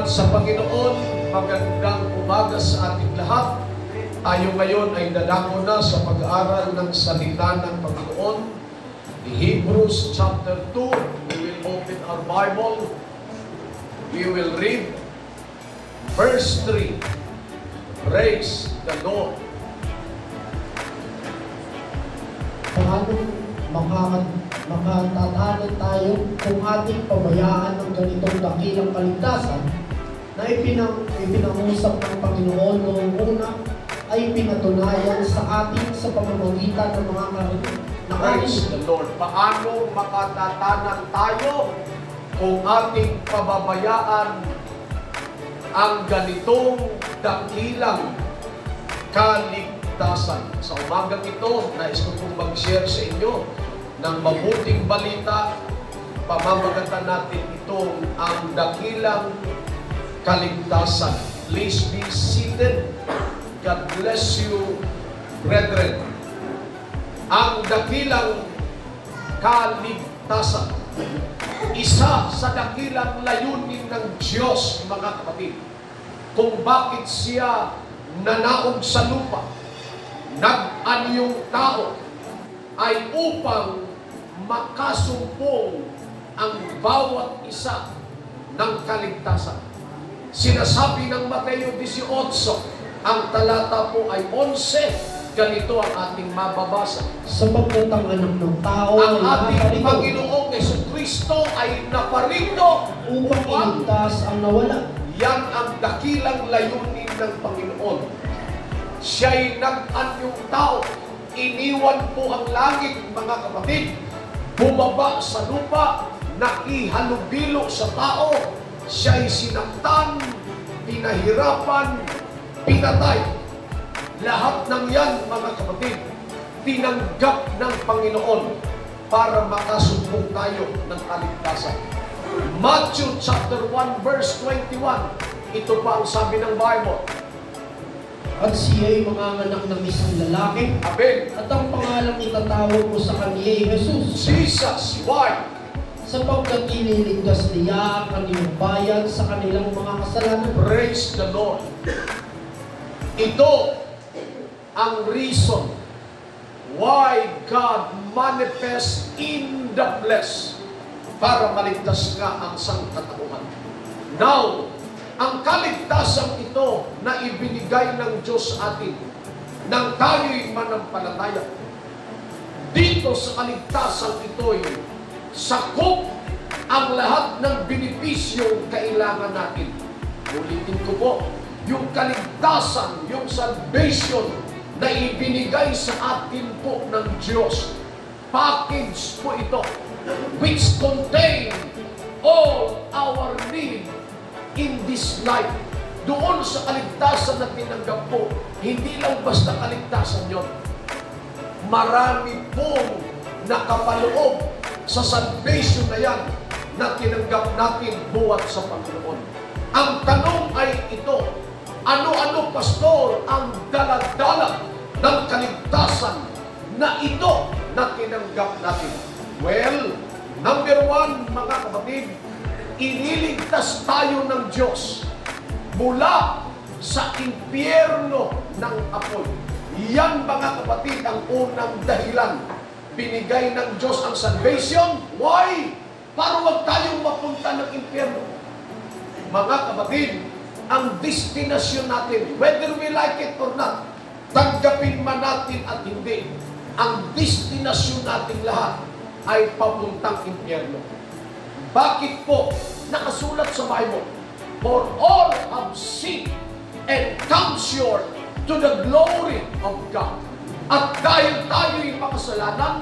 sa Panginoon, magandang umaga sa ating lahat. Tayo ngayon ay dadako na sa pag-aaral ng salita ng Panginoon. The Hebrews chapter 2, we will open our Bible. We will read verse 3. Praise the Lord. Paano makatatanan tayo kung ating pabayaan ng ganitong dakilang kaligtasan na ipinangusap ng Panginoon noong una ay pinatunayan sa atin sa pamamagitan ng mga Praise the Lord. Paano makatatanan tayo kung ating pababayaan ang ganitong dakilang kaligtasan? Sa umagang ito, nais ko pong mag-share sa inyo ng mabuting balita. Pamamagatan natin itong ang dakilang kaligtasan. Please be seated. God bless you, brethren. Ang dakilang kaligtasan, isa sa dakilang layunin ng Diyos, mga kapatid, kung bakit siya nanaog sa lupa, nag-anyong tao, ay upang makasumpong ang bawat isa ng kaligtasan. Sinasabi ng Mateo 18, ang talata po ay 11, ganito ang ating mababasa. Sapagkat ang anak ng tao Ang ay ating Panginoong Jesucristo ay naparito upang iligtas ang nawala. Yan ang dakilang layunin ng Panginoon. Siya'y nag-anyong tao. Iniwan po ang langit, mga kapatid. Bumaba sa lupa, nakihalubilo sa tao. Siya'y sinaktan, pinahirapan, pinatay. Lahat ng yan, mga kapatid, tinanggap ng Panginoon para makasumpong tayo ng kaligtasan. Matthew chapter 1 verse 21, ito pa ang sabi ng Bible. At siya'y manganganak ng isang lalaki, Amen. at ang pangalang itatawag mo sa kanya ay Jesus. Jesus, why? Sapagkat iniligtas niya ang kanilang bayan sa kanilang mga kasalanan. Praise the Lord. Ito ang reason why God manifests in the flesh para maligtas nga ang sangkatauhan. Now, ang kaligtasan ito na ibinigay ng Diyos sa atin nang tayo'y manampalataya. Dito sa kaligtasan ito'y sakop ang lahat ng benepisyong kailangan natin. Ulitin ko po, yung kaligtasan, yung salvation na ibinigay sa atin po ng Diyos. Package po ito which contain all our need in this life. Doon sa kaligtasan na tinanggap po, hindi lang basta kaligtasan yun. Marami pong nakapaloob sa salvation na yan na tinanggap natin buhat sa Panginoon. Ang tanong ay ito, ano-ano, pastor, ang dala-dala ng kaligtasan na ito na tinanggap natin? Well, number one, mga kapatid, iniligtas tayo ng Diyos mula sa impyerno ng apoy. Yan, mga kapatid, ang unang dahilan. Binigay ng Diyos ang salvation. Why? Para huwag tayong mapunta ng impyerno. Mga kapatid, ang destination natin, whether we like it or not, tanggapin man natin at hindi, ang destination natin lahat ay papuntang impyerno. Bakit po? Nakasulat sa Bible, for all have sinned and come short to the glory of God. At dahil tayo'y makasalanan,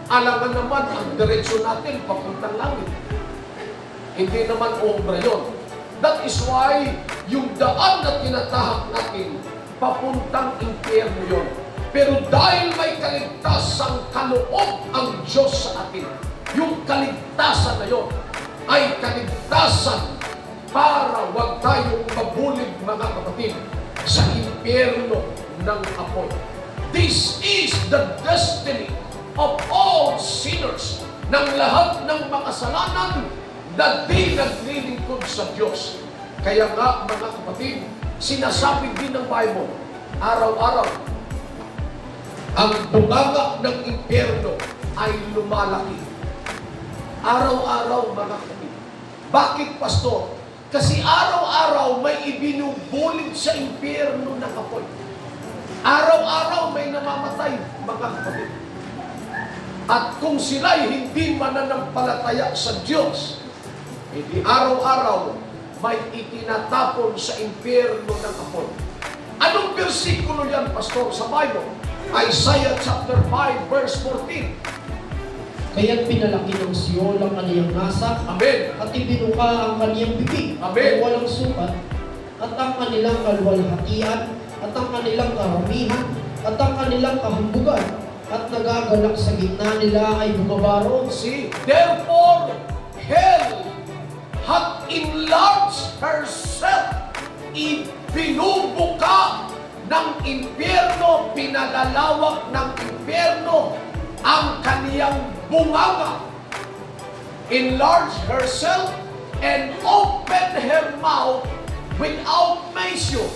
alangan naman ang diretsyon natin papuntang langit. Hindi naman obra yun. That is why yung daan na tinatahak natin, papuntang impyerno yun. Pero dahil may kaligtasang kaloob ang Diyos sa atin, yung kaligtasan na yun ay kaligtasan para wag tayong mabulig, mga kapatid, sa impyerno ng apoy. This is the destiny of all sinners, ng lahat ng makasalanan na di naglilingkod sa Diyos. Kaya nga, mga kapatid, sinasabi din ng Bible, araw-araw, ang bunganga ng impyerno ay lumalaki. Araw-araw, mga kapatid. Bakit, pastor? Kasi araw-araw may ibinubulid sa impyerno na apoy. Araw-araw may namamatay, mga kapatid. At kung sila'y hindi mananampalataya sa Diyos, hindi araw-araw may itinatapon sa impyerno ng apoy. Anong bersikulo yan, pastor, sa Bible? Isaiah chapter 5, verse 14. Kaya't pinalaki ng Siyon ang kaniyang nasa, Amen. at ibinuka ang kaniyang bibig, Amen. na walang sukat, at ang kanilang kaluwalhatian, at ang kanilang karamihan, at ang kanilang kahambugan, at nagagalak sa gitna nila ay bumabaro. See, therefore, hell hath enlarged herself. Ibinubuka ng impyerno, pinalalawak ng impyerno ang kaniyang bunganga. Enlarge herself and open her mouth without measure.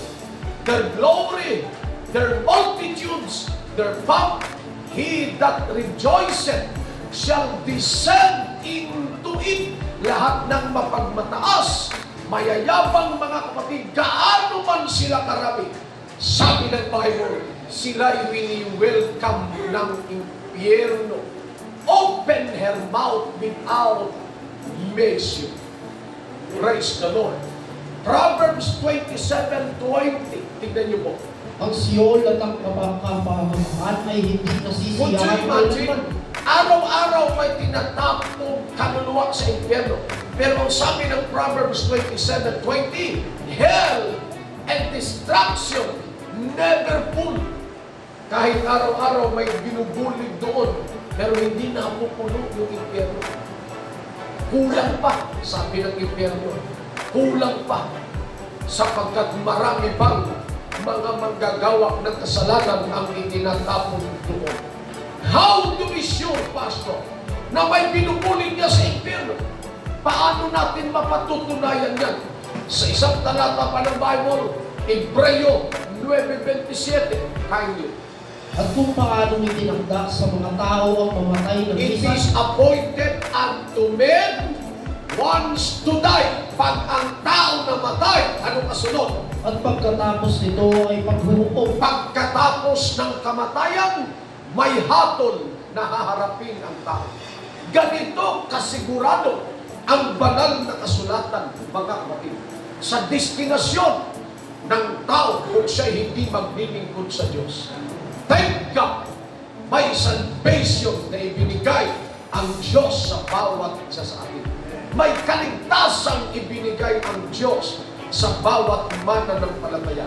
Their glory, their multitudes, their pomp, he that rejoiceth shall descend into it. Lahat ng mapagmataas, mayayabang, mga kapatid, gaano man sila karami. Sabi ng Bible, sila'y wini-welcome ng impyerno. Open her mouth without measure. Praise the Lord. Proverbs 27:20. Tignan niyo po. Ang Siyon at ang kapahamahan ay hindi Would you nasisiyahan imagine? Araw-araw may tinatapong kaluluwa sa impyerno. Pero ang sabi ng Proverbs 27:20, hell and destruction never full. Kahit araw-araw may binubulig doon, pero hindi napupuno yung impyerno. Kulang pa, sabi ng impyerno. Kulang pa, sapagkat marami pang mga manggagawa ng kasalanan ang itinatapon doon. How do we sure, Pastor, na may binubulig niya sa impyerno? Paano natin mapatutunayan yan? Sa isang talata pa ng Bible, Hebreo 9:27, kindly. At kung paano itinakda sa mga tao ang mamatay ng It isa, is appointed unto men once to die. Pag ang tao namatay, anong kasunod? at pagkatapos nito ay paghuhukom. Pagkatapos ng kamatayan, may hatol na haharapin ang tao. Ganito kasigurado ang banal na kasulatan, mga kapatid, sa destinasyon ng tao kung siya hindi maglilingkod sa Diyos. Thank God, may salvation na ibinigay ang Diyos sa bawat isa sa atin. May kaligtasang ibinigay ang Diyos sa bawat mananampalataya.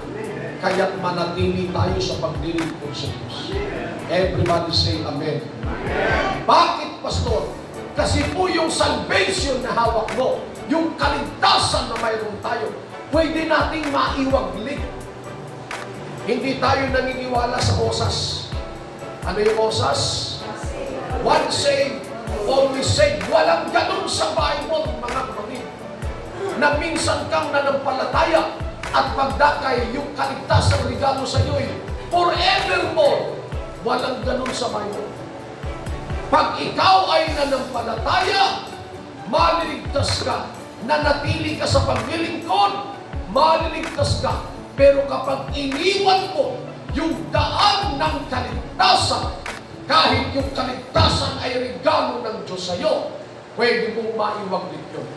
Kaya't manatili tayo sa paglilingkod sa Diyos. Everybody say Amen. Bakit, Pastor? Kasi po yung salvation na hawak mo, yung kaligtasan na mayroon tayo, pwede nating maiwaglit. Hindi tayo naniniwala sa osas. Ano yung osas? One saved, always saved. Walang ganun sa Bible, mga kapatid. Na minsan kang nanampalataya at pagdakay yung kaligtasang regalo sa iyo forevermore. Walang ganun sa Bible. Pag ikaw ay nanampalataya, maliligtas ka. Nanatili ka sa paglilingkod, maliligtas ka. Pero kapag iniwan mo yung daan ng kaligtasan, kahit yung kaligtasan ay regalo ng Diyos sa iyo, pwede mong maiwaglit yun.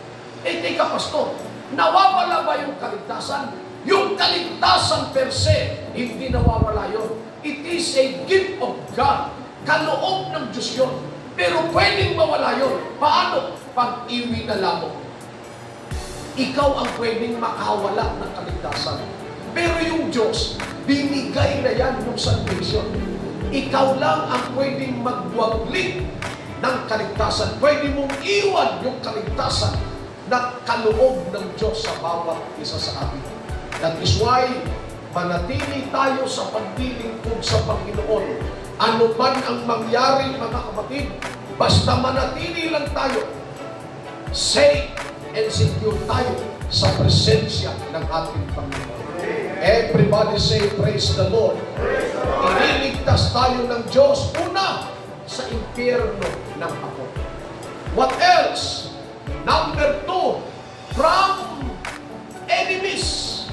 Eh, teka, Pastor, nawawala ba yung kaligtasan? Yung kaligtasan per se, hindi nawawala yun. It is a gift of God. Kaloob ng Diyos yun. Pero pwedeng mawala yun. Paano? Pag-iwi na lamang. Ikaw ang pwedeng makawala ng kaligtasan. Pero yung Diyos, binigay na yan yung salvation. Ikaw lang ang pwedeng magwaglit ng kaligtasan. Pwede mong iwan yung kaligtasan na kaloob ng Diyos sa bawat isa sa atin. That is why, manatili tayo sa paglilingkod sa Panginoon. Ano man ang mangyari, mga kapatid, basta manatili lang tayo, safe and secure tayo sa presensya ng ating Panginoon. Everybody say, praise the Lord. Iniligtas tayo ng Diyos, una, sa impyerno ng ako. What else? Number 2, from enemies.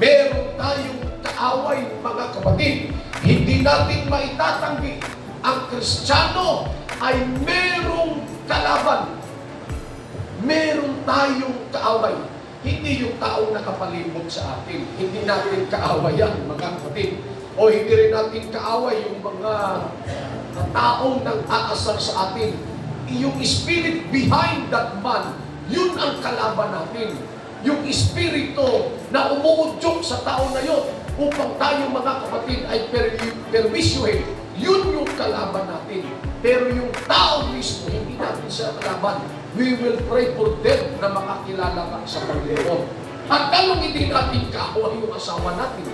Meron tayong kaaway, mga kapatid. Hindi natin maitatanggi. Ang Kristiyano ay merong kalaban. Meron tayong kaaway. Hindi yung taong nakapalibot sa atin. Hindi natin kaaway yan, mga kapatid. O hindi rin natin kaaway yung mga taong nang aasar sa atin. Yung spirit behind that man, yun ang kalaban natin. Yung espiritu na umuudyok sa tao na yun upang tayo, mga kapatid, ay perwisyuhin. Yun yung kalaban natin. Pero yung tao mismo, hindi natin siya kalaban. We will pray for them na makakilala ka sa Panginoon. At kalong hindi natin kaaway yung asawa natin.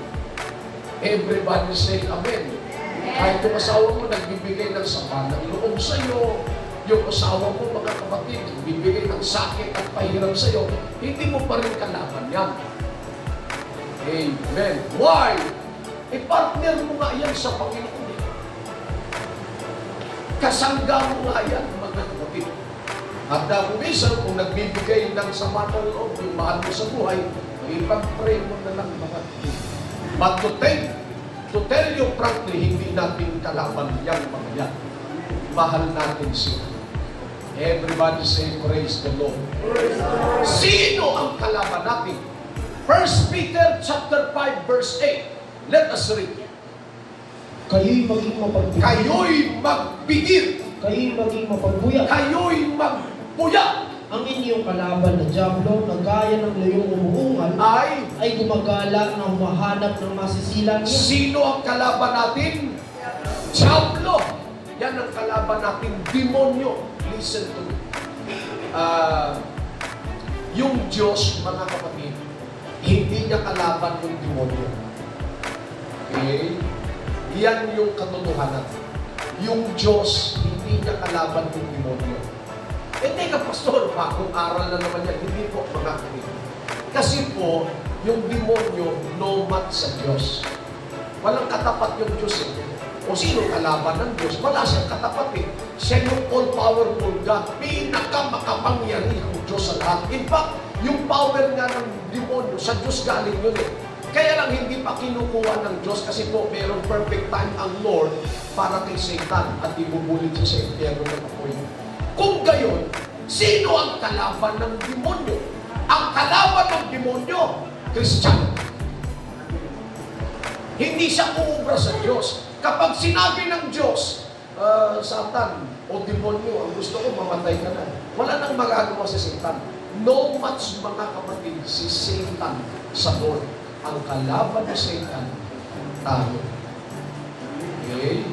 Everybody say amen. Kahit yung asawa mo nagbibigay ng sama ng loob sa iyo, yung asawa mo, mga kapatid, nagbibigay ng sakit at pahirap sa iyo, hindi mo pa rin kalaban yan. Amen. Why? I-partner mo nga yan sa Panginoon. Kasangga mo nga yan, mga kapatid. At kung minsan, kung nagbibigay ng sama ng loob, yung mahal mo sa buhay, ipag-pray mo na lang, mga kapatid. But to tell you frankly, hindi natin kalaban yan, mga yan. Mahal natin siya. Everybody say, praise the Lord. Sino ang kalaban natin? 1 Peter chapter 5 verse 8. Let us read. Kayo'y maging mapagbigil. Kayo'y magbigil. Kayo'y maging mapagbuyat. Kayo'y magpuyat. Ang inyong kalaban na dyablo na gaya ng layong umuungal ay gumagala na humahanap ng masisilan niya. Sino ang kalaban natin? Dyablo. Yan ang kalaban natin, demonyo. Listen to me. Yung Diyos, mga kapatid, hindi niya kalaban yung demonyo. Okay? Yan yung katotohanan. Yung Diyos, hindi niya kalaban yung demonyo. Teka, pastor, bagong aral na naman yan. Hindi po, mga kapatid. Kasi po, yung demonyo, no match sa Diyos. Walang katapat yung Diyos eh. O sino kalaban ng Diyos? Wala siyang katapat eh. Siya yung all-powerful God. Pinakamakapangyarihang Diyos sa lahat. In fact, yung power nga ng demonyo, sa Diyos galing yun eh. Kaya lang hindi pa kinukuha ng Diyos kasi po mayroong perfect time ang Lord para kay Satan at ibubulit siya sa impyerno ng apoy. Kung gayon, sino ang kalaban ng demonyo? Ang kalaban ng demonyo, Kristiyano. Hindi siya uubra sa Diyos. Kapag sinabi ng Diyos, Satan o demonyo, ang gusto ko mamatay ka na. Wala nang magagawa si Satan. No match, mga kapatid, si Satan sa Lord. Ang kalaban ni Satan, tayo. Okay?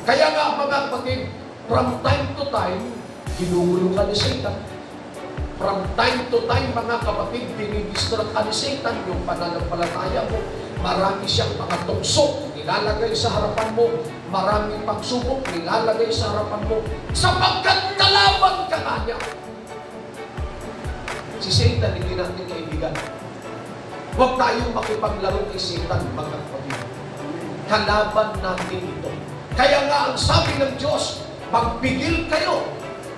Kaya nga, mga kapatid, from time to time, ginugulo ka ni Satan. From time to time, mga kapatid, dinidistract ka ni Satan yung pananampalataya mo. Marami siyang mga tukso, nilalagay sa harapan mo. Maraming pagsubok, nilalagay sa harapan mo. Sapagkat kalaban ka nga niya. Si Satan, hindi natin kaibigan. Huwag tayong makipaglaro kay Satan, mga kapatid. Kalaban natin ito. Kaya nga ang sabi ng Diyos, magpigil kayo,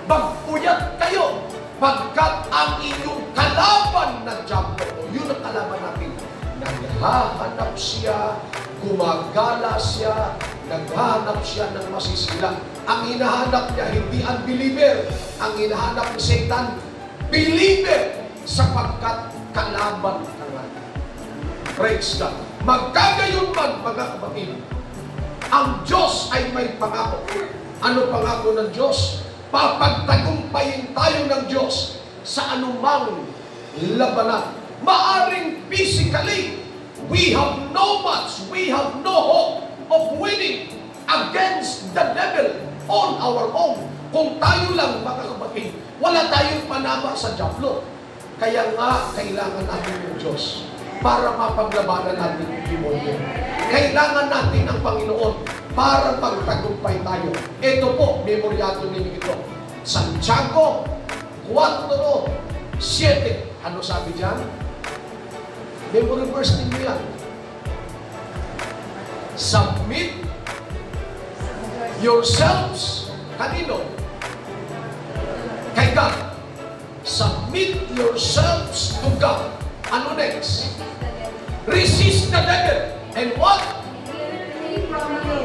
magpuyat kayo, pagkat ang inyong kalaban na dyablo, yun ang kalaban natin. Naghahanap siya, gumagala siya, naghahanap siya ng masisila. Ang hinahanap niya, hindi unbeliever. Ang hinahanap ni Satan, believer, sapagkat kalaban ka nga. Praise God. Magkagayon man, mga kapatid, ang Diyos ay may pangako. Ano pangako ng Diyos? Papagtagumpayin tayo ng Diyos sa anumang labanan. Maaring physically, we have no match, we have no hope of winning against the devil on our own. Kung tayo lang, mga kapatid, wala tayong panama sa dyablo. Kaya nga, kailangan natin yung Diyos para mapaglabanan natin yung demonyo. Kailangan natin ang Panginoon para magtagumpay tayo. Ito po, memoryado ninyo ito. Santiago 4:7. Ano sabi dyan? Memory verse ninyo yan. Submit yourselves. Kanino? Kay God. Submit yourselves to God. Ano next? Resist the devil. And what?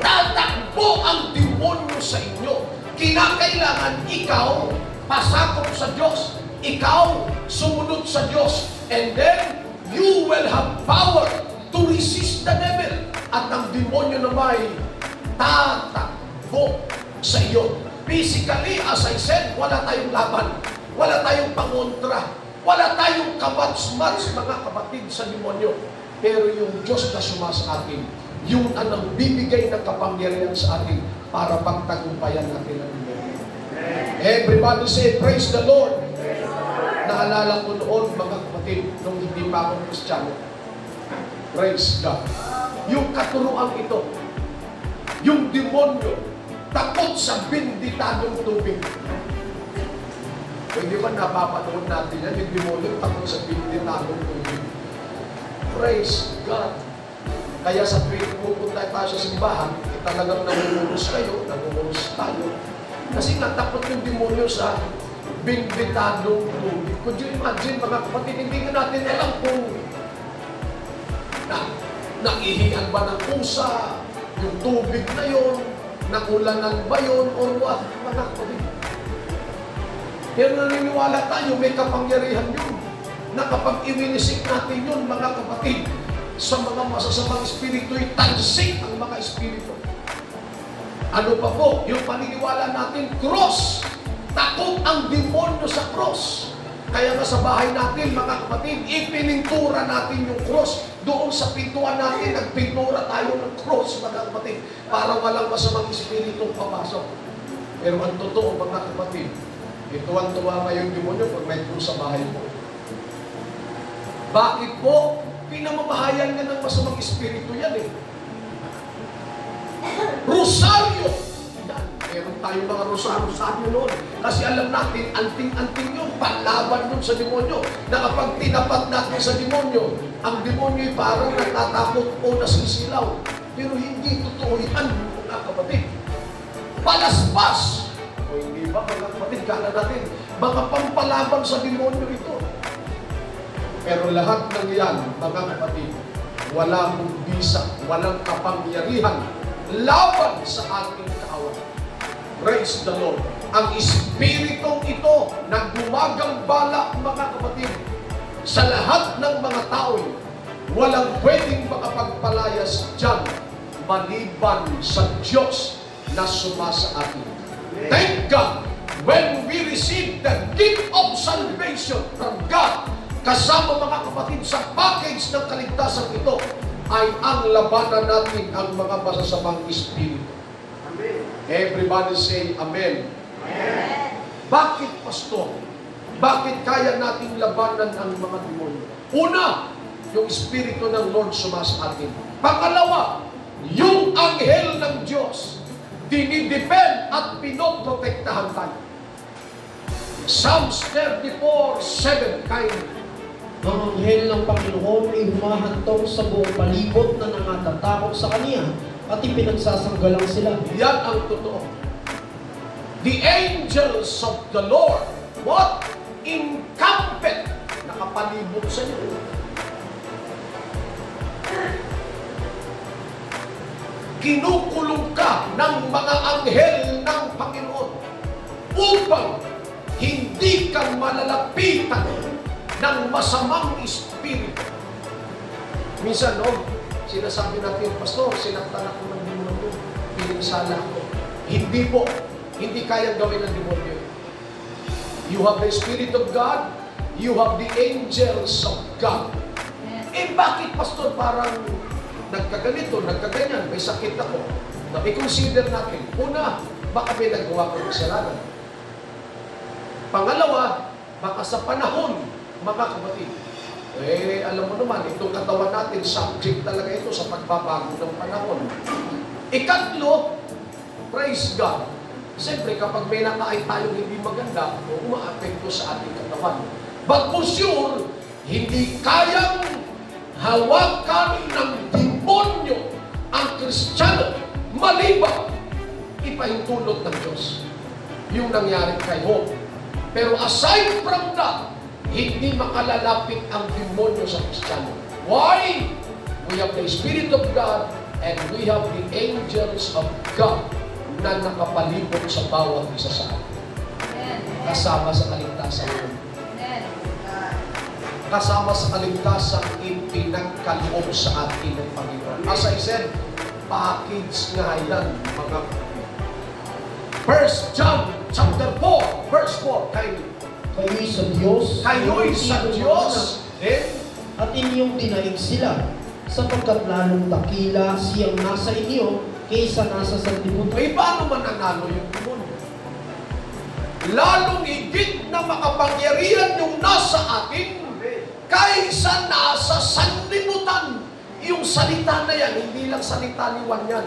Tatakbo ang demonyo sa inyo. Kinakailangan ikaw pasakop sa Diyos. Ikaw sumunod sa Diyos. And then, you will have power to resist the devil. At ang demonyo naman ay tatakbo sa iyo. Physically, as I said, wala tayong laban. Wala tayong pangontra. Wala tayong kamats-mats, mga kapatid, sa demonyo. Pero yung Diyos na sumasa atin, yung anong bibigay ng kapangyarihan sa atin para pagtagumpayan natin ang demonyo. Everybody say, praise the Lord. Naalala ko noon, mga kapatid, nung hindi pa ako Kristiyano. Praise God. Yung katuruan ito, yung demonyo, takot sa binditadong tubig. Pwede ba napapanood natin yan? Yung demonyo, takot sa binditadong tubig. Praise God. Kaya sa tuwing pupunta tayo sa simbahan, talagang namumulus kayo, namumulus tayo. Kasi natakot yung demonyo sa binditadong tubig. Could you imagine, mga kapatid, hindi natin alam kung naihian ba ng pusa, yung tubig na yon, nakulanan ba yon, or what, mga kapatid. Pero naniniwala tayo, may kapangyarihan yun, na kapag iwinisik natin yun, mga kapatid, sa mga masasamang espiritu'y tansik ang mga espiritu. Ano pa po? Yung paniniwala natin, cross. Takot ang demonyo sa cross. Kaya nga sa bahay natin, mga kapatid, ipinintura natin yung cross. Doon sa pintuan natin, nagpintura tayo ng cross, mga kapatid, para walang masamang espiritu papasok. Pero ang totoo, mga kapatid, ituwan-tuwa nga yung demonyo pag may cross sa bahay mo. Bakit po? Pinamamahayan nga ng masamang espiritu yan eh. Rosaryo! Yan, meron tayong mga rosaryo noon. Kasi alam natin, anting-anting yun, panlaban nun sa demonyo. Na kapag tinapat natin sa demonyo, ang demonyo'y parang natatakot o nasisilaw. Pero hindi totoo yan, mga kapatid. Palaspas! O hindi ba, mga kapatid, kala natin, mga pampalaban sa demonyo ito. Pero lahat ng yan, mga kapatid, walang bisa, walang kapangyarihan laban sa ating kaaway. Praise the Lord. Ang espiritong ito na gumagambala, mga kapatid, sa lahat ng mga tao, walang pwedeng makapagpalayas dyan maliban sa Diyos na sumasa atin. Thank God, when we receive the gift of salvation from God, kasama, mga kapatid, sa package ng kaligtasan ito ay ang labanan natin ang mga masasamang espiritu. Amen. Everybody say Amen. Amen. Bakit, Pastor? Bakit kaya nating labanan ang mga demonyo? Una, yung espiritu ng Lord sumasa atin. Pangalawa, yung anghel ng Diyos dinidepend at pinoprotektahan tayo. Psalms 34:7 kind. Ang anghel ng Panginoon ay humahantong sa buong palibot na nangangatakot sa Kaniya at ipinagsasanggalang sila. Yan ang totoo. The angels of the Lord, what? Encamped, nakapalibot sa iyo. Kinukulong ka ng mga anghel ng Panginoon upang hindi ka malalapitan ng masamang espiritu. Minsan, sinasabi natin, Pastor, sinaktan ako ng demonyo, pininsala ako. Hindi po, hindi kayang gawin ng demonyo. You have the Spirit of God, you have the angels of God. Bakit, Pastor, parang nagkaganito, nagkaganyan, may sakit ako? I-consider natin, una, baka may nagawa ko ng kasalanan. Pangalawa, baka sa panahon, mga kapatid, alam mo naman, itong katawan natin, subject talaga ito sa pagbabago ng panahon. Ikatlo, praise God. Siyempre, kapag may nakain tayong hindi maganda, umaapekto sa ating katawan. But for sure, hindi kayang hawakan ng demonyo ang Kristiyano maliban ipahintulot ng Diyos. Yung nangyari kay Job. Pero aside from that, hindi makalalapit ang demonyo sa Kristiyano. Why? We have the Spirit of God and we have the angels of God na nakapalibot sa bawat isa sa atin. Kasama sa kaligtasan. Kasama sa kaligtasan ipinagkaloob sa atin ng Panginoon. As I said, package nga yan, mga 1 John chapter 4, verse 4, Kayo'y sa Diyos. Kayo'y sa Diyos. At inyong dinaig sila, sapagkat lalong dakila siyang nasa inyo kaysa nasa sanlibutan. Ay, paano mananalo yung demonyo? Lalong higit na makapangyarihan yung nasa atin kaysa nasa sanlibutan. Yung salita na yan, hindi lang salita ni Juan yan.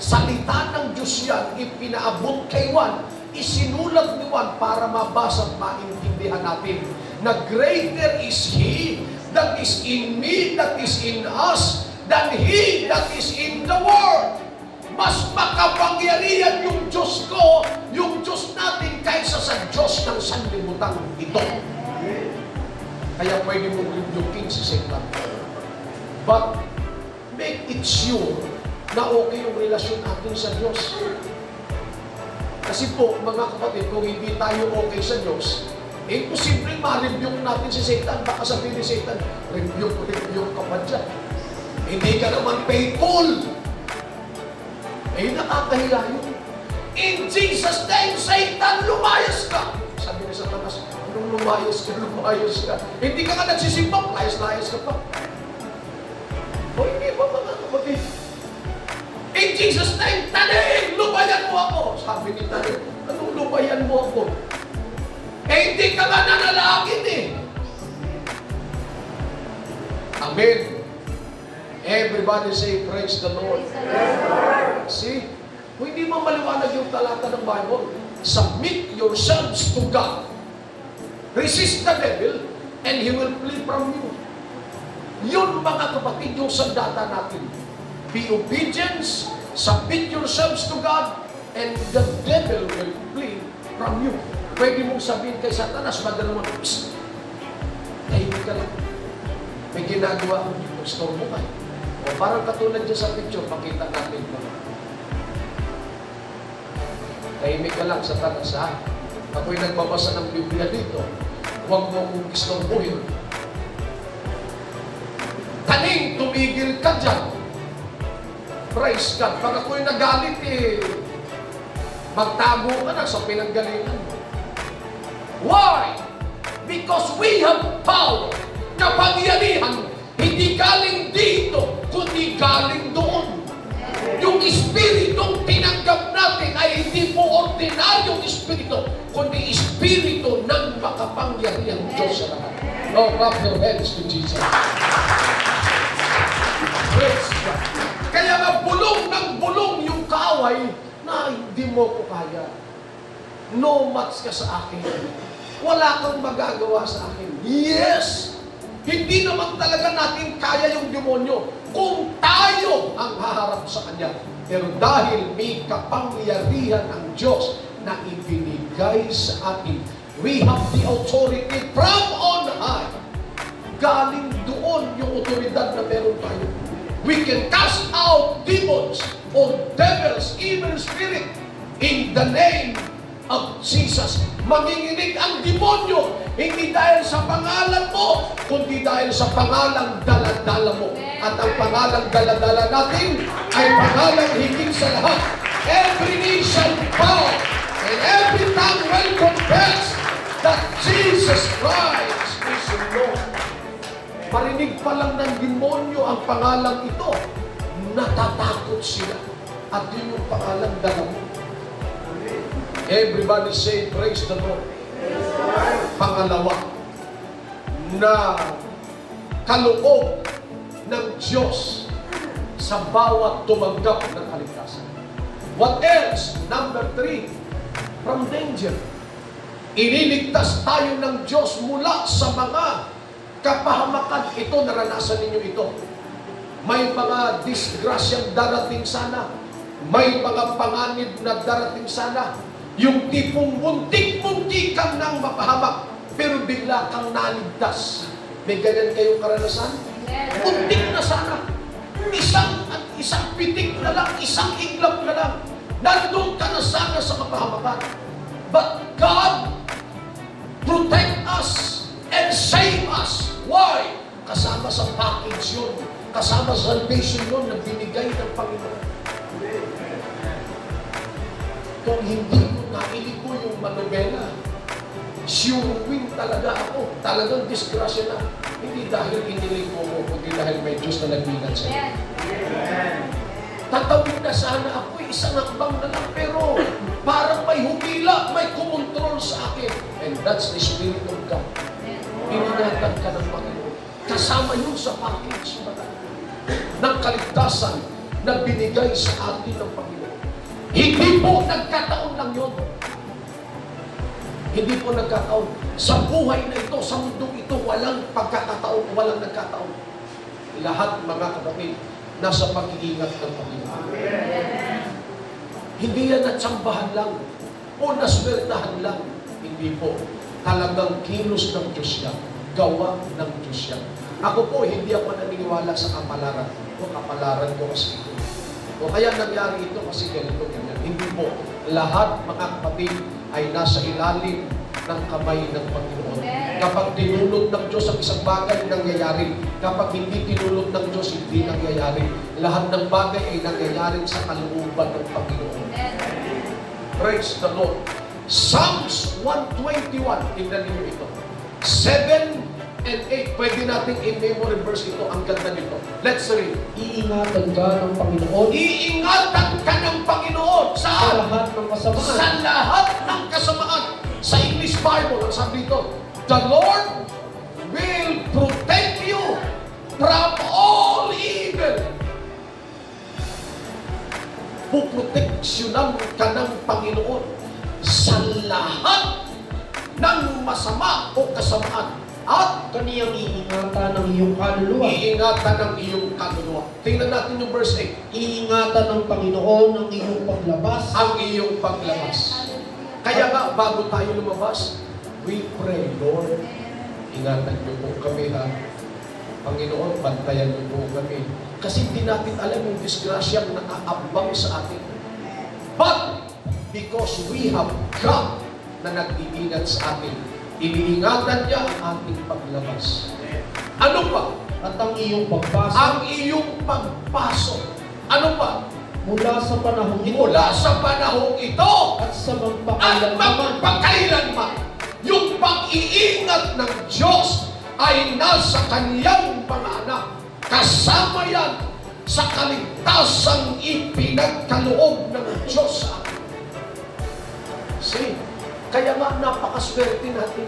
Salita ng Diyos yan, ipinaabot kay Juan, isinulat ni Juan para mabasa at maintindihan natin na greater is He that is in me, that is in us, than he that is in the world. Mas makapangyarihan yung Diyos ko, yung Diyos natin, kaysa sa Diyos ng sanlibutan ito. Kaya pwede mong rebuking si Satan. But make it sure na okay yung relasyon natin sa Diyos. Kasi po, mga kapatid, kung hindi tayo okay sa Diyos, imposible ma-rebuke natin si Satan. Baka sabihin ni Satan, rebuke ka pa dyan. Hindi ka naman faithful. Eh, nakakahiya yun. In Jesus' name, Satan, lumayas ka. Sabi ni Satanas, anong lumayas ka, lumayas ka? Hindi ka nga nagsisimba, layas-layas ka pa. O hindi ba mga kapatid? In Jesus' name, Taning, lubayan mo ako. Sabi ni Taning, anong lubayan mo ako? Eh, hindi ka nga nanalangin eh. Amen. Everybody say, praise the Lord. See? Kung hindi mo maliwanag yung talata ng Bible, submit yourselves to God. Resist the devil, and he will flee from you. Yun, mga kapatid, yung sandata natin. Be obedience, submit yourselves to God, and the devil will flee from you. Pwede mong sabihin kay Satanas, magdala mo, psst, tahimik ka lang. May ginagawa ko dito, store mo kayo. O parang katulad dyan sa picture, pakita natin ito. Tahimik ka lang, Satanas, ha? Ako'y nagbabasa ng Biblia dito. Huwag mo akong istorbohin. Taning, tumigil ka dyan. Praise God. Pag ako'y nagalit, magtago ka na sa pinanggalingan mo. Why? Because we have power. Kapangyarihan, hindi galing dito, kundi galing doon. Yung Espiritong tinanggap natin ay hindi po ordinaryong Espiritu, kundi Espiritu ng makapangyarihan Diyos sa lahat. Now, clap your hands to Jesus. Praise God. Kaya nga bulong ng bulong yung kaaway na hindi mo ko kaya. No match ka sa akin. Wala kang magagawa sa akin. Yes! Hindi naman talaga natin kaya yung demonyo kung tayo ang haharap sa kanya. Pero dahil may kapangyarihan ang Diyos na ibinigay sa atin, we have the authority from on high. Galing doon yung otoridad na meron tayo. We can cast out demons or devils, evil spirit, in the name of Jesus. Manginginig ang demonyo, hindi dahil sa pangalan mo, kundi dahil sa pangalang dala-dala mo. At ang pangalang dala-dala natin ay pangalang higit sa lahat. Every knee shall bow and every tongue will confess that Jesus Christ is Lord. Marinig pa lang ng demonyo ang pangalang ito, natatakot sila. At yun yung pangalang dala mo. Everybody say, praise the Lord. Pangalawa, na kaloob ng Diyos sa bawat tumanggap ng kaligtasan. What else? Number 3, from danger. Iniligtas tayo ng Diyos mula sa mga kapahamakan. Ito, naranasan ninyo ito. May mga disgrasyang darating sana. May mga panganib na darating sana. Yung tipong muntik-muntikan ng mapahamak, pero bigla kang naligtas. May ganyan kayong karanasan? Muntik na sana. Isang pitik na lang, isang iglap na lang. Nandun ka na sana sa kapahamakan. But God protect us and save us. Why? Kasama sa package yun. Kasama sa salvation yun na binigay ng Panginoon. Kung hindi ko nailigo yung manobela, sure-win talaga ako. Talagang disgrasya na. Hindi dahil inilig mo, kundi dahil may Diyos na nag-ingat sa'yo. Tatawid na sana ako, isang akbang na lang, pero parang may humila, may kumontrol sa akin. And that's the Spirit of God. Iningatan ka ng Panginoon. Kasama yun sa package ng kaligtasan na binigay sa atin ng Panginoon. Hindi po nagkataon lang yun. Hindi po nagkataon. Sa buhay na ito, sa mundong ito, walang pagkakataon, walang nagkataon. Lahat, mga kapatid, nasa pag-iingat ng Panginoon. Hindi yan natsambahan lang o naswertahan lang. Hindi po. Talagang kilos ng Diyos yan. Gawa ng Diyos yan. Ako po, hindi ako naniniwala sa kapalaran. Kapalaran ko kasi ito. O kaya nangyari ito kasi ganito, ganyan. Hindi po. Lahat, mga kapatid, ay nasa ilalim ng kamay ng Panginoon. Kapag tinulot ng Diyos ang isang bagay, nangyayari. Kapag hindi tinulot ng Diyos, hindi nangyayari. Lahat ng bagay ay nangyayari sa kalooban ng Panginoon. Praise the Lord. Psalms 121, tingnan niyo ito. 7 and 8, pwede natin in-memory verse ito. Ang ganda nito. Let's read. Iingatan ka ng Panginoon Iingatan ka ng Panginoon. sa Saan? lahat ng kasamaan. Sa lahat ng kasamaan. Sa English Bible, ang sabi dito, the Lord will protect you from all evil. Puproteksyonan ka ng Panginoon sa lahat ng masama o kasamaan. At Kaniyang iingatan ng iyong kaluluwa. iingatan ng iyong kaluluwa. Tingnan natin yung verse 8. Iingatan ng Panginoon ang iyong paglabas. Ang iyong paglabas. Kaya nga, bago tayo lumabas, we pray, Lord, ingatan niyo po kami, ha? Panginoon, bantayan niyo po kami. Kasi hindi natin alam yung disgrasyang nakaabang sa atin. But, because we have God na nag-iingat sa atin, iniingatan niya ang ating paglabas. Ano pa? At ang iyong pagpasok Ang iyong pagpasok. Ano pa? mula sa panahong ito Mula sa panahong ito at sa at magpakailanman. magpakailanman, yung pag-iingat ng Diyos ay nasa kaniyang mga anak. Kasama yan sa kaligtasang ipinagkaloob ng Diyos sa atin. See? Kaya nga napakaswerte natin.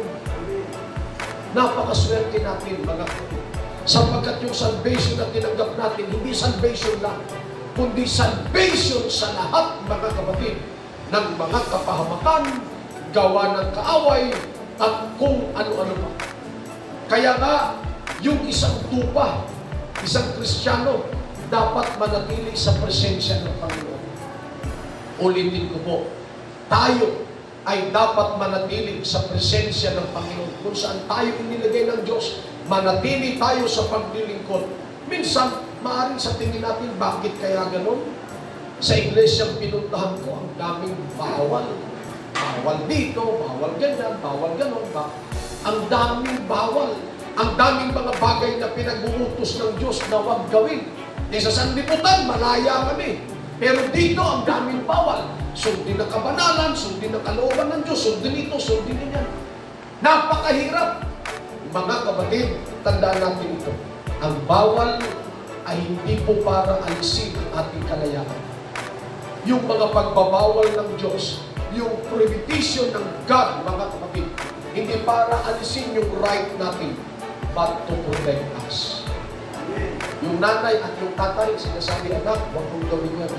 Napakaswerte natin, mga kapatid. Sapagkat yung salvation na tinanggap natin, hindi salvation lang, kundi salvation sa lahat, mga kapatid, ng mga kapahamakan, gawa ng kaaway, at kung ano-ano pa. Kaya nga, yung isang tupa, isang Kristiyano, dapat manatili sa presensya ng Panginoon. Ulitin ko po, tayo ay dapat manatili sa presensya ng Panginoon. Kung saan tayo inilagay ng Diyos, manatili tayo sa paglilingkod. Minsan, maaaring sa tingin natin, bakit kaya ganon? Sa iglesyang pinuntahan ko, ang daming bawal. Bawal dito, bawal ganyan, bawal ganon. Ang daming bawal. Ang daming mga bagay na pinag-uutos ng Diyos na huwag gawin. Sa sanlibutan, malaya kami. Pero dito, ang daming bawal. Sundin ang kabanalan, sundin ang kalooban ng Diyos, sundin ito, sundin niyan. Napakahirap. Mga kapatid, tandaan natin ito. Ang bawal ay hindi po para alisin ang ating kalayaan. Yung mga pagbabawal ng Diyos, yung prohibition ng God, mga kapatid, hindi para alisin yung right natin, but to protect us. Yung nanay at yung tatay, sinasabi, anak, huwag mong gawin yan.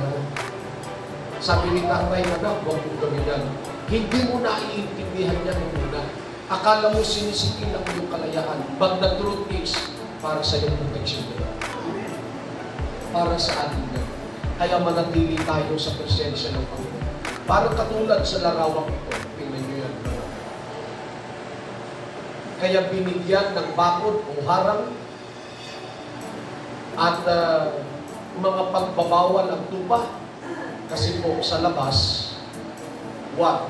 Sabi ni tatay, anak, huwag mong gawin yan. Hindi mo na iintindihan yan ng una. Akala mo sinisikilang yung kalayaan. But the truth is, para sa iyong protection nila. Para sa atin na. Kaya manatili tayo sa presensya ng Panginoon. Parang katulad sa larawang ito. Tingnan nyo yan. Kaya binigyan ng bakod o harang at mga pagbabawal ang tupa. Kasi po sa labas, what?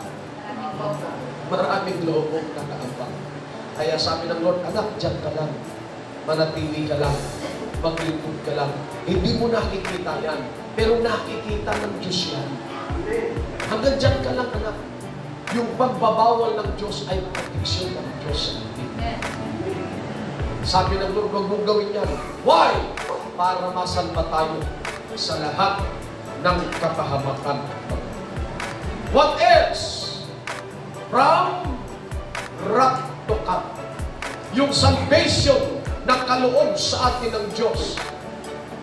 Maraming lobong nakaambang. Kaya sabi ng Lord, anak, dyan ka lang. Manatili ka lang. Maglingkod ka lang. Hindi mo nakikita yan. Pero nakikita ng Diyos yan. Hanggang dyan ka lang, anak. Yung pagbabawal ng Diyos ay protection ng Diyos sa atin. Sabi ng Lord, huwag mong gawin yan. Why? Para masalba tayo sa lahat ng kapahamakan. What else? From wrath to come. Yung salvation na kaloob sa atin ng Diyos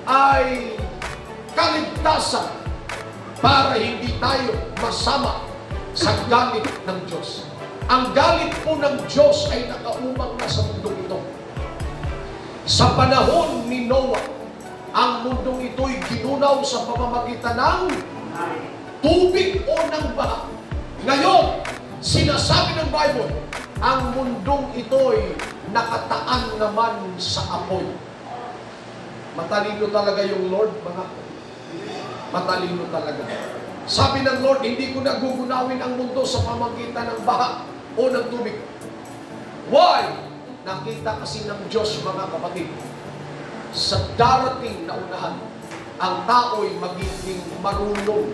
ay kaligtasan para hindi tayo masama sa galit ng Diyos. Ang galit po ng Diyos ay nakaumang na sa mundong ito. Sa panahon ni Noah, ang mundong ito'y ginunaw sa pamamagitan ng tubig o ng baha. Ngayon, sinasabi ng Bible, ang mundong ito'y nakataan naman sa apoy. Matalino talaga yung Lord, mga matalino talaga. Sabi ng Lord, hindi ko nagugunawin ang mundo sa pamamagitan ng baha o ng tubig. Why? Nakita kasi ng Diyos, mga kapatid, sa darating na unahan, ang tao'y magiging marunong.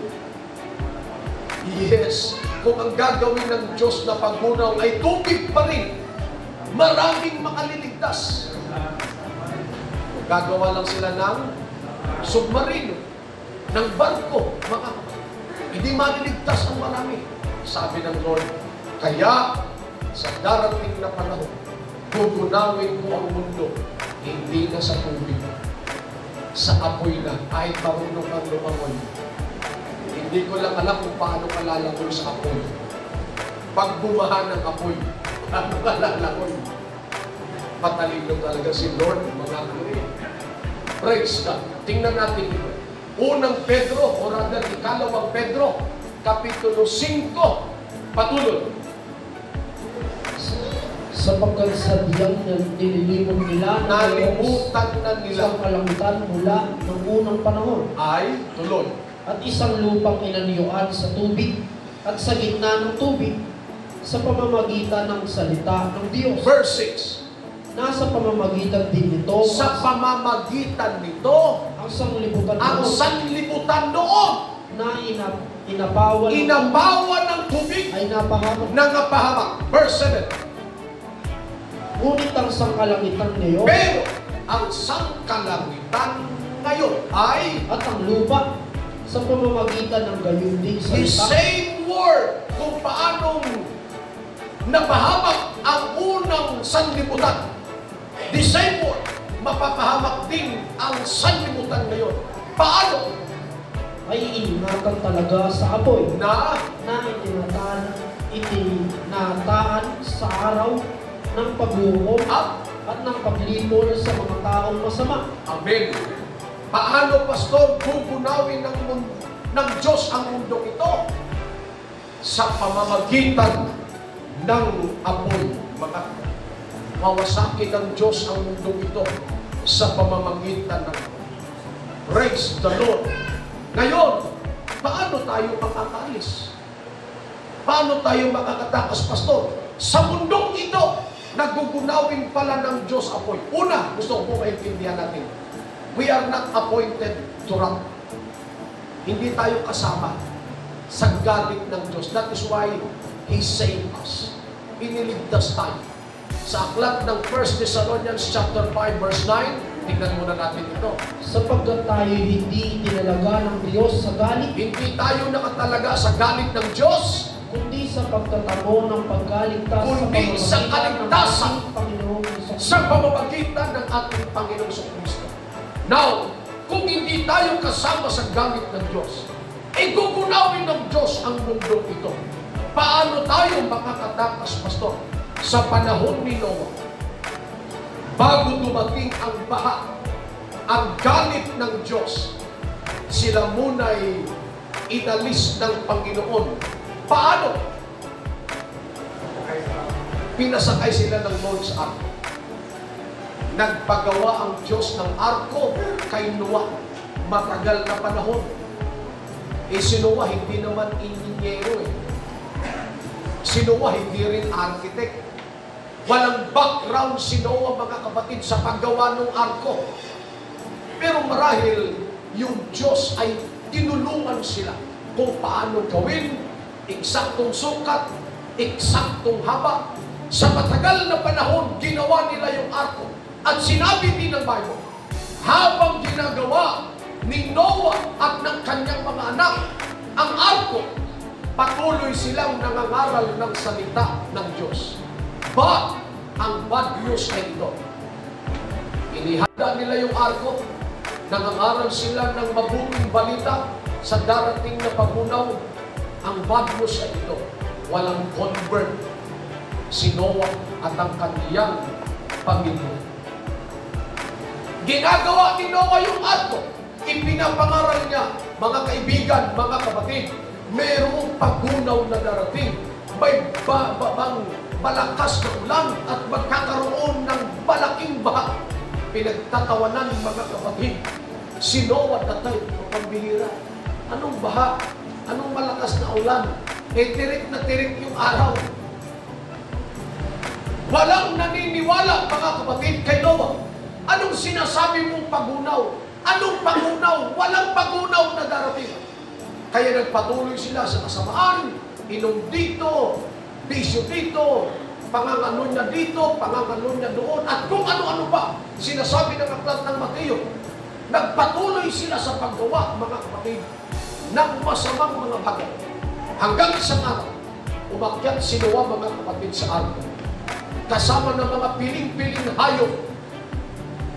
Yes, kung ang gagawin ng Diyos na paggunaw ay tubig pa rin, maraming makaliligtas. Kung gagawa lang sila ng submarino, ng barko, hindi maliligtas ang marami. Sabi ng Lord, kaya sa darating na panahon, gugunawin ko ang mundo, hindi na sa tubig, sa apoy na, kahit marunong kang lumangoy. Hindi ko lang alam kung paano ka lalangoy sa apoy. Pag bumaha ng apoy, paano ka lalangoy? Matalino talaga si Lord, mga kapatid. Praise God. Tingnan natin ito. Unang Pedro, o rather, ikalawang Pedro, Kapitulo 5, patuloy. Sapagkat sadyang nililimot nila Nalimutan na nila isang kalangitan mula ng unang panahon ay tuloy. at isang lupang inaniyuan sa tubig at sa gitna ng tubig sa pamamagitan ng salita ng Diyos. Verse 6. Nasa pamamagitan din nito Sa pamamagitan nito, ang sanglibutan ang noon sanlibutan noon, na inapawan inabawan ng tubig, ay napahamak. nangapahamak. Verse 7. Ngunit ang sangkalangitan ngayon Pero ang sangkalangitan ngayon ay at ang lupa sa pamamagitan ng gayon ding the salita same word kung paanong napahamak ang unang sanlibutan. The same word, mapapahamak din ang sanlibutan ngayon. Paano? ay iningatan talaga sa apoy Na itinataan sa araw ng paghuhukom at ng paglipol sa mga taong masama. Amen. Paano, Pastor, gugunawin ng Diyos ang mundo ito? Sa pamamagitan ng apoy. Mawasaki ng Diyos ang mundo ito sa pamamagitan ng praise the Lord. Ngayon, paano tayo makakaalis? Paano tayo makakatakas, Pastor? Sa mundong ito, nagugunawin pala ng Diyos apoy. Una, gusto ko maintindihan natin. We are not appointed to wrath. Hindi tayo kasama sa galit ng Diyos. That is why He saved us. Iniligtas tayo. Sa aklat ng 1 Thessalonians chapter 5 verse 9, tingnan muna natin ito. Sapagkat tayo hindi tinalaga ng Diyos sa galit, Hindi tayo nakatalaga sa galit ng Diyos, kundi sa pagtatamo ng pagkaligtas Kundi sa kaligtasan ng Panginoong Hesus. sa pamamagitan ng ating Panginoong Kristo. Now, kung hindi tayo kasama sa galit ng Diyos, gugunawin ng Diyos ang mundo ito. Paano tayo makakatakas, Pastor? Sa panahon ni Noah, bago dumating ang baha, ang galit ng Diyos, sila muna'y inalis ng Panginoon. Paano? Pinasakay sila ng Noah's Ark. Nagpagawa ang Diyos ng arko kay Noah. Matagal na panahon. Si Noah hindi naman inhinyero Si Noah hindi rin architect. Walang background si Noah, mga kapatid, sa paggawa ng arko. Pero marahil yung Diyos ay tinulungan sila kung paano gawin, eksaktong sukat, eksaktong haba. Sa matagal na panahon, ginawa nila yung arko. At sinabi din ng Bible, habang ginagawa ni Noah at ng kanyang mga anak ang arko, patuloy silang nangangaral ng salita ng Diyos. But, ang bad news ay ito. Inihanda nila yung arko, nangangaral sila ng mabuting balita sa darating na pagunaw. Ang bad news ay ito. Walang convert si Noah at ang kaniyang pamilya. Ginagawa ni Noah yung arko. Ipinapangaral niya, mga kaibigan, mga kapatid, mayroong pagunaw na darating. May malakas na ulan at magkakaroon ng malaking baha. Pinagtatawanan, mga kapatid, si Noah natay, pambihira. Anong baha? Anong malakas na ulan? Tirik na tirik yung araw. Walang naniniwala, mga kapatid, kay Noah. Anong sinasabi mong pagunaw? Anong pagunaw? Walang pagunaw na darating. Kaya nagpatuloy sila sa kasamaan, inom dito, bisyo dito, pangangano niya dito, pangangano niya doon, at kung ano-ano pa. Sinasabi ng aklat ng Mateo, nagpatuloy sila sa paggawa, mga kapatid, ng masamang mga bagay. Hanggang isang araw, umakyat si Noah, mga kapatid, sa arko. Kasama ng mga piling-piling hayop.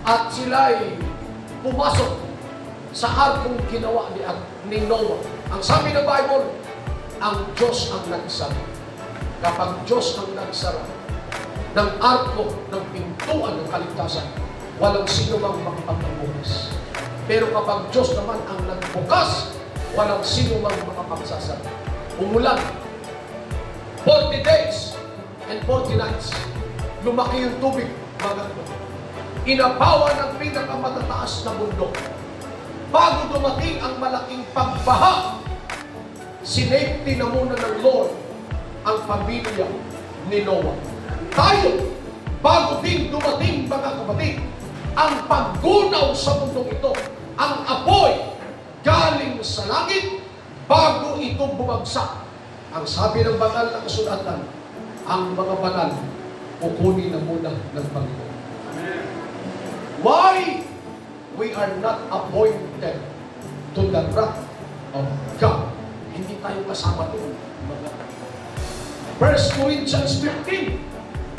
At sila'y pumasok sa arkong ginawa ni Noah. Ang sabi ng Bible, ang Diyos ang nagsara. Kapag Diyos ang nagsara ng arko, ng pintuan ng kaligtasan, walang sino mang makapagbukas. Pero kapag Diyos naman ang nagbukas, walang sino mang makapagsasara. Umulan, 40 days and 40 nights. Lumaki yung tubig, mga kapatid. Inapawa ng pinakamatataas na bundok. Bago dumating ang malaking pagbaha, sinafety na muna ng Lord ang pamilya ni Noah. Tayo, bago din dumating, mga kapatid, ang paggunaw sa mundong ito, ang apoy galing sa langit, bago ito bumagsak. Ang sabi ng banal na kasulatan, ang mga banal, kukunin na muna ng Panginoon. Why we are not appointed to the wrath of God? Hindi tayo kasama doon. 1 Corinthians 15,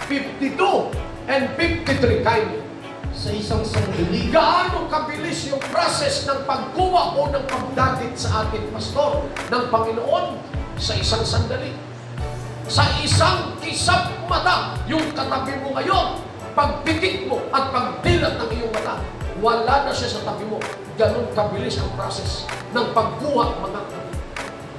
52 and 53. Kayo, Sa isang sandali, gaano kabilis yung process ng pagkuha o ng pagdadit sa atin, Pastor, ng Panginoon sa isang sandali. Sa isang kisap mata, yung katabi mo ngayon, pagpitik mo at pagdilat ng iyong mata, wala na siya sa tabi mo. Ganun kabilis ang process ng pagkuha, mga kapatid.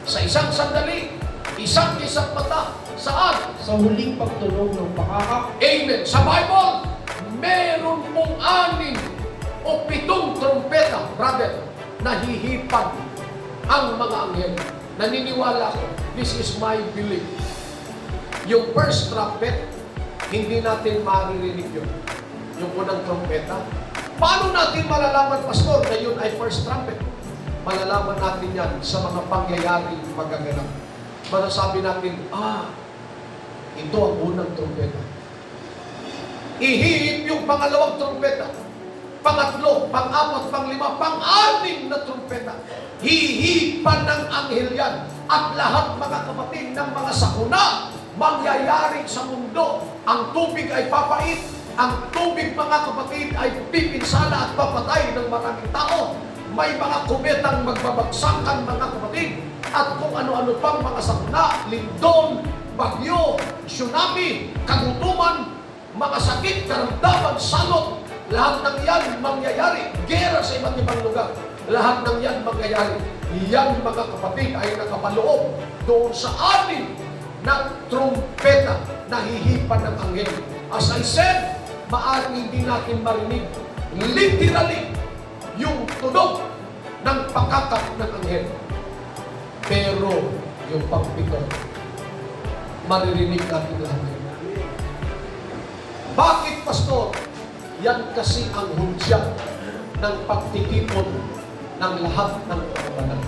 Sa isang sandali, isang kisap mata, saan? sa huling pagtunog ng pakakak, Amen. Sa Bible, meron pong 6 o 7 trompeta, brother, na hihipan ang mga anghel. Naniniwala ko, this is my belief. Yung first trumpet, hindi natin maririnig yun. Yung unang trompeta. Paano natin malalaman, Pastor, na yun ay first trumpet? Malalaman natin yan sa mga pangyayari magaganap. Masasabi natin, ito ang unang trompeta. Ihihip yung pangalawang trompeta. Pangatlo, pang-apat, pang-5, pang-6 na trompeta. Hihipan ng anghel yan. At lahat, mga kapatid, ng mga sakuna, mangyayari sa mundo. Ang tubig ay papait. Ang tubig, mga kapatid, ay pipinsala at papatay ng maraming tao. May mga kumetang magbabagsakan, mga kapatid. at kung ano-ano pang mga sakna, lindol, bagyo, tsunami, kagutuman, mga sakit, karamdaman, salot, lahat ng yan mangyayari. Gera sa iba't ibang lugar. Lahat ng yan mangyayari. Yan, mga kapatid, ay nakapaloob doon sa atin ng trumpeta na hihipan ng anghel. As I said, maaaring hindi natin marinig literally yung tunog ng pakakap ng anghel. Pero yung pagpito, maririnig natin lahat. Bakit, Pastor? Yan kasi ang hudyat ng pagtitipon ng lahat ng kababalan.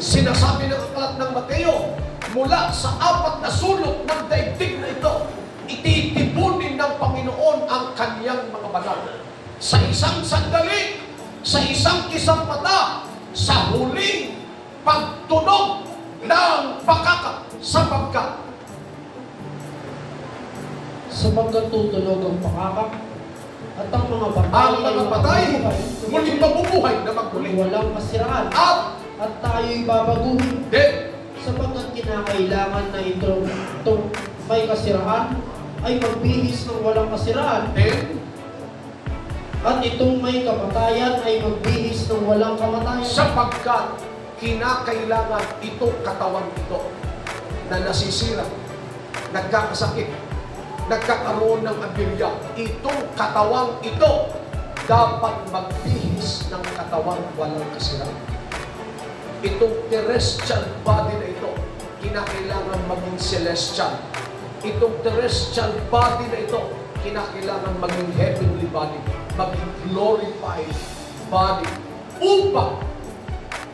Sinasabi ng aklat ng Mateo, mula sa 4 na sulok ng daigdig na ito, ititipunin ng Panginoon ang kanyang mga banal. Sa isang sandali, sa isang kisang mata, sa huling pagtunog ng pakakap, sapagkat tutunog ang pakakap at ang mga patay muling mabubuhay na magmuli. Walang kasiraan at tayo'y babaguhin. Sapagkat kinakailangan na itong may kasiraan ay magbihis ng walang kasiraan. At itong may kamatayan ay magbihis ng walang kamatayan. Sapagkat kinakailangan itong katawan ito na nasisira, nagkakasakit, nagkakaroon ng aberya. Itong katawang ito dapat magbihis ng katawang walang kasiraan. Itong terrestrial body na ito, kinakailangan maging celestial. Itong terrestrial body na ito, kinakailangan maging heavenly body, maging glorified body, upang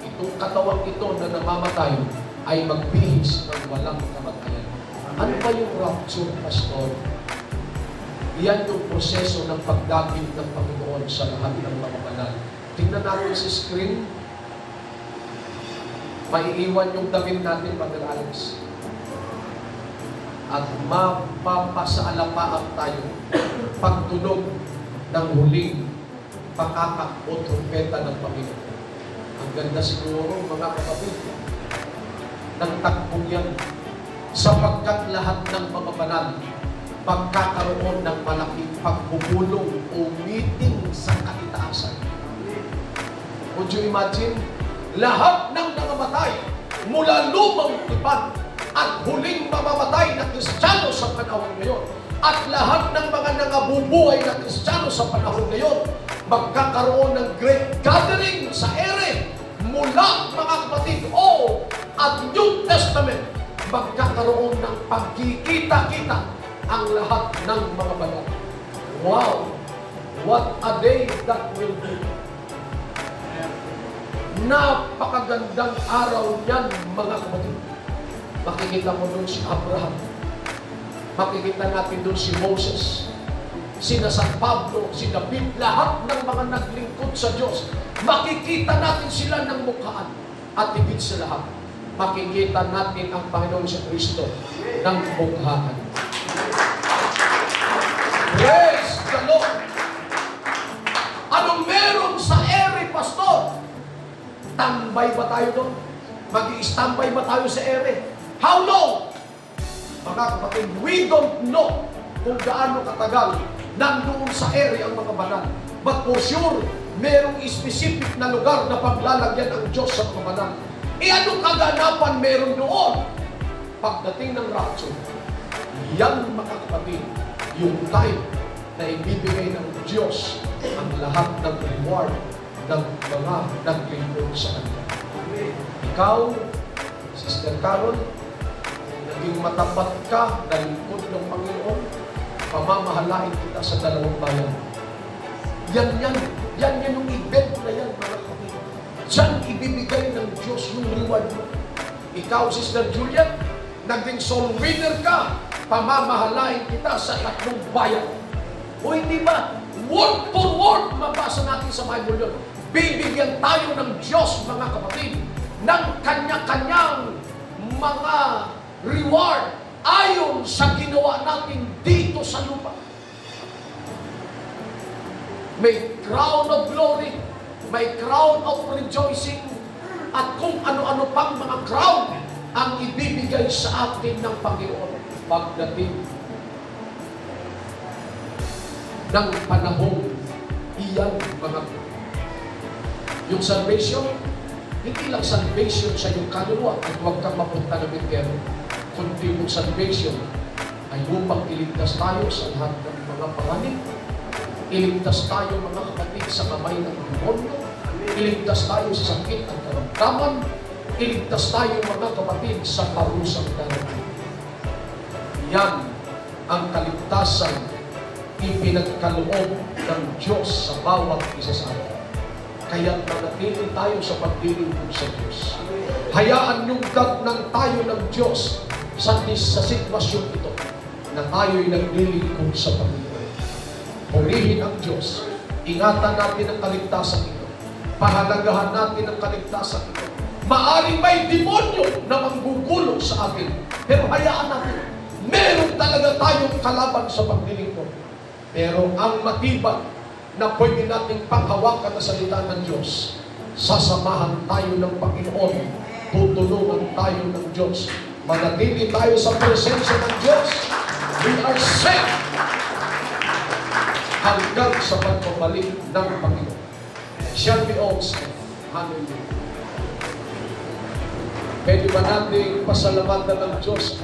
itong katawang ito na namamatay ay magbihis ng walang kamatayan. Ano ba yung rapture, Pastor? Yan yung proseso ng pagdagig ng Panginoon sa lahat ng mga banal. Tingnan natin sa screen. Maiiwan yung damit natin, Brother Alex. At mapapasaalapaan tayo pagtunog ng huling pakakak o trumpeta ng Panginoon. Ang ganda siguro, mga kapatid, ng takbong yan, sapagkat lahat ng mga banal pagkakaroon ng malaking pagbubulong o meeting sa kaitaasan. Would you imagine? Lahat ng nangamatay mula lumang tipan at huling mamamatay na Kristiyano sa panahon ngayon at lahat ng mga nangabubuhay na Kristiyano sa panahon ngayon magkakaroon ng great gathering sa ere mula, mga kapatid, Old at New Testament. Magkakaroon ng pagkikita-kita ang lahat ng mga banal. Wow! What a day that will be. Napakagandang araw yan, mga kapatid. Makikita mo doon si Abraham. Makikita natin doon si Moses, sina San Pablo, si David, lahat ng mga naglingkod sa Diyos. Makikita natin sila ng mukhaan. At higit sa lahat, makikita natin ang Panginoon sa Kristo ng mukhaan. Praise the Lord! Anong meron sa ere, Pastor? Tambay ba tayo doon? Mag-i-standby ba tayo sa ere? How long? Mga kapatid, we don't know kung gaano katagal nandoon sa ere ang mga banal. But for sure, merong specific na lugar na paglalagyan ang Diyos sa mga banal. Anong kaganapan meron doon? Pagdating ng rapture, yan, mga kapatid, yung time na ibibigay ng Diyos ang lahat ng reward ng mga naglingkod sa Kanya. Ikaw, Sister Carol, naging matapat ka na lingkod ng Panginoon, pamamahalain kita sa dalawang bayan. Yan yung event na yan, mga kapatid. Diyan ibibigay ng Diyos yung reward mo. Ikaw, Sister Juliet, naging soul winner ka, pamamahalain kita sa 3 bayan. O hindi ba? Word for word, mabasa natin sa Bible yun. Bibigyan tayo ng Diyos, mga kapatid, ng kanya-kanyang mga reward ayon sa ginawa natin dito sa lupa. May crown of glory, may crown of rejoicing, at kung ano-ano pang mga crown ang ibibigay sa atin ng Panginoon pagdating ng panahon iyan, mga yung salvation, hindi lang salvation sa iyong kaluluwa at huwag kang mapunta ng impyerno, kundi yung salvation ay upang iligtas tayo sa lahat ng mga panganib, iligtas tayo mga kapatid sa kamay ng demonyo, iligtas tayo sa sakit at karamdaman, iligtas tayo mga kapatid sa parusang darating. Yan ang kaligtasan ipinagkaloob ng Diyos sa bawat isa sa atin. Kaya manatili tayo sa paglilingkod sa Diyos. Hayaan yung gagnang tayo ng Diyos sa sitwasyon ito na tayo'y naglilingkod sa Panginoon. Purihin ang Diyos. Ingatan natin ang kaligtasan ito. Pahalagahan natin ang kaligtasan ito. Maaring may demonyo na manggugulong sa atin. Pero hayaan natin. Meron talaga tayong kalaban sa paglilingkod. Pero ang matibay na pwede nating panghawakan na salita ng Diyos, sasamahan tayo ng Panginoon, tutulungan tayo ng Diyos, manatili tayo sa presensya ng Diyos. We are saved hanggang sa pagbabalik ng Panginoon. Shall we all stand? Hallelujah. Pwede ba natin pasalamatan ng Diyos